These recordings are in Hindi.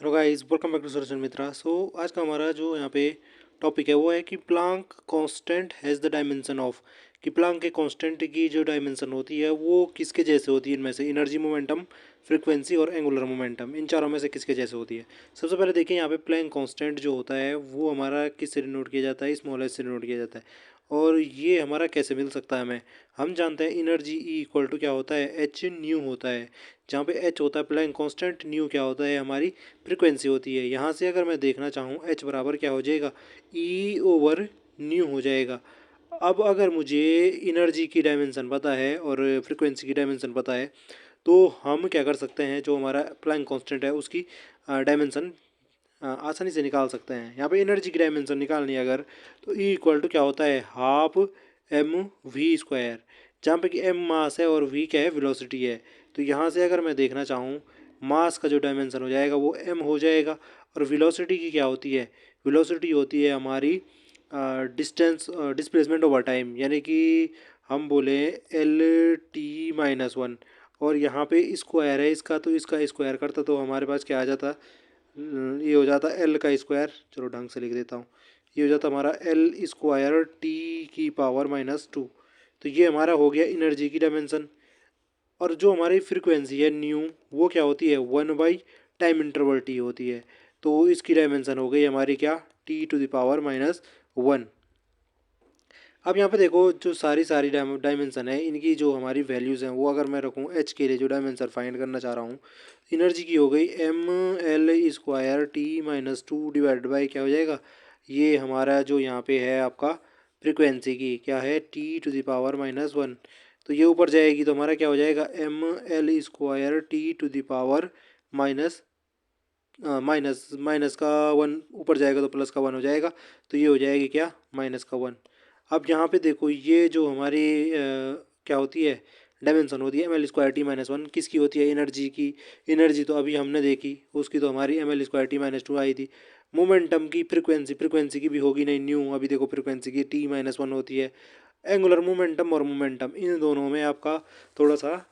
Hello guys, welcome back to sir Mitra. आज का हमारा जो यहाँ पे टॉपिक है वो है कि Planck constant has the dimension of, कि प्लांक के कांस्टेंट की जो डायमेंशन होती है वो किसके जैसे होती है, इनमें से एनर्जी, मोमेंटम, फ्रीक्वेंसी और एंगुलर मोमेंटम, इन चारों में से किसके जैसे होती है। सबसे पहले देखिए यहाँ पे प्लांक कांस्टेंट जो होता है वो हमारा किससे डिनोट किया जाता है, स्मॉल एच से डिनोट किया जाता है। और ये हमारा कैसे मिल सकता है हमें, हम जानते हैं एनर्जी ई इक्वल टू क्या होता है, एच न्यू होता है। जहाँ पे एच होता है प्लांक कांस्टेंट, न्यू क्या होता है, हमारी फ्रीक्वेंसी होती है। यहाँ से अगर मैं देखना चाहूँ एच बराबर क्या हो जाएगा, ई ओवर न्यू हो जाएगा। अब अगर मुझे एनर्जी की डायमेंशन पता है और फ्रीक्वेंसी की डायमेंशन पता है तो हम क्या कर सकते हैं, जो हमारा प्लांक कांस्टेंट है उसकी डायमेंशन आसानी से निकाल सकते हैं। यहाँ पे एनर्जी की डायमेंशन निकालनी है अगर, तो ई इक्वल टू क्या होता है, हाफ एम वी स्क्वायर, जहाँ पे कि एम मास है और वी क्या है, वेलोसिटी है। तो यहाँ से अगर मैं देखना चाहूँ, मास का जो डायमेंशन हो जाएगा वो एम हो जाएगा, और वेलोसिटी की क्या होती है, वेलोसिटी होती है हमारी डिस्टेंस, डिस्प्लेसमेंट ओवर टाइम, यानी कि हम बोले एल टी माइनस वन। और यहाँ पे स्क्वायर है इसका, तो इसका स्क्वायर करता तो हमारे पास क्या आ जाता, ये हो जाता एल का स्क्वायर, चलो ढंग से लिख देता हूँ, ये हो जाता हमारा एल स्क्वायर टी की पावर माइनस टू। तो ये हमारा हो गया एनर्जी की डायमेंशन। और जो हमारी फ्रीक्वेंसी है न्यू, वो क्या होती है, one by time interval T होती है। तो इसकी डायमेंशन हो गई हमारी क्या, T to the power minus one. अब यहाँ पे देखो जो सारी डायमेंशन है, इनकी जो हमारी वैल्यूज़ हैं वो अगर मैं रखूँ एच के लिए, जो डायमेंशन फाइंड करना चाह रहा हूँ, एनर्जी की हो गई M L square T minus two divide by क्या हो जाएगा, ये हमारा जो यहाँ पे है आपका फ्रिक्वेंसी की क्या है, T to the power minus one. तो ये ऊपर जाएगी तो हमारा क्या हो जाएगा, M L square T to the power minus minus minus का वन, ऊपर जाएगा तो प्लस का वन हो जाएगा। तो ये हो जाएगी क्या, माइनस का वन। अब यहाँ पे देखो ये जो हमारी क्या होती है, डायमेंशन होती है M L square T minus one, किसकी होती है, एनर्जी की। एनर्जी तो अभी हमने देखी, उसकी तो हमारी M L square T minus two आई थी। मोमेंटम की, फ्रिक्वेंसी की भी होगी नहीं न्यू, अभी देखो फ्रिक्वेंसी की टी माइनस वन होती है। एंगुलर मोमेंटम और मोमेंटम, इन दोनों में आपका थोड़ा सा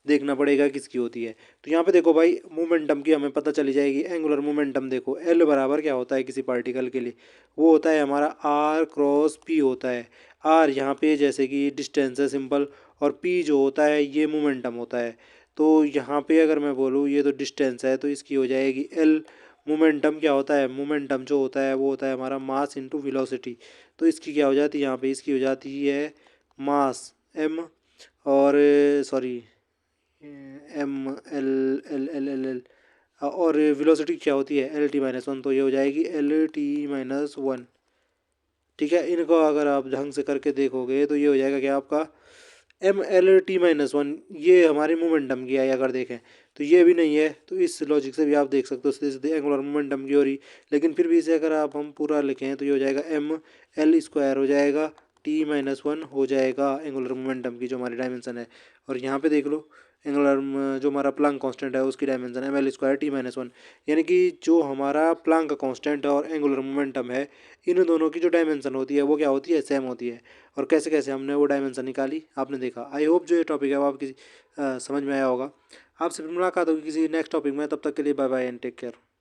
देखना पड़ेगा किसकी होती है। तो यहाँ पे देखो भाई, मोमेंटम की हमें पता चली जाएगी। एंगुलर मोमेंटम देखो एल बराबर क्या होता है किसी पार्टिकल के लिए, वो होता है हमारा आर क्रॉस पी होता है। आर यहाँ पे जैसे कि डिस्टेंस है सिंपल, और पी जो होता है ये मोमेंटम होता है। तो यहाँ पे अगर मैं बोलूँ ये तो डिस्टेंस है, तो इसकी हो जाएगी एल। मोमेंटम क्या होता है, मोमेंटम जो होता है वो होता है हमारा मास इंटू वेलोसिटी। तो इसकी क्या हो जाती है यहाँ पे, इसकी हो जाती है मास एम, और sorry M L L L L L, और वेलोसिटी क्या होती है, एल टी माइनस वन। तो ये हो जाएगी एल टी माइनस वन। ठीक है, इनको अगर आप ढंग से करके देखोगे तो ये हो जाएगा क्या आपका, M L T minus one. ये हमारी मोमेंटम की है अगर देखें, तो ये भी नहीं है। तो इस लॉजिक से भी आप देख सकते हो सीधे सीधे एंगुलर मोमेंटम की हो रही। लेकिन फिर भी इसे अगर आप हम पूरा लिखें तो ये हो जाएगा एम एल स्क्वायर हो जाएगा टी माइनस वन हो जाएगा एंगुलर मोमेंटम की जो हमारी डायमेंशन है। और यहाँ पे देख लो एंगुलर जो हमारा प्लांक कांस्टेंट है उसकी dimension M L square T minus one. यानी कि जो हमारा प्लांक का कांस्टेंट है और एंगुलर मोमेंटम है, इन दोनों की जो डायमेंशन होती है वो क्या होती है, सेम होती है। और कैसे कैसे हमने वो डायमेंशन निकाली आपने देखा। आई होप जो ये टॉपिक है वो आपकी समझ में आया होगा। आपसे फिर मुलाकात होगी किसी नेक्स्ट टॉपिक में, तब तक के लिए bye bye and take care.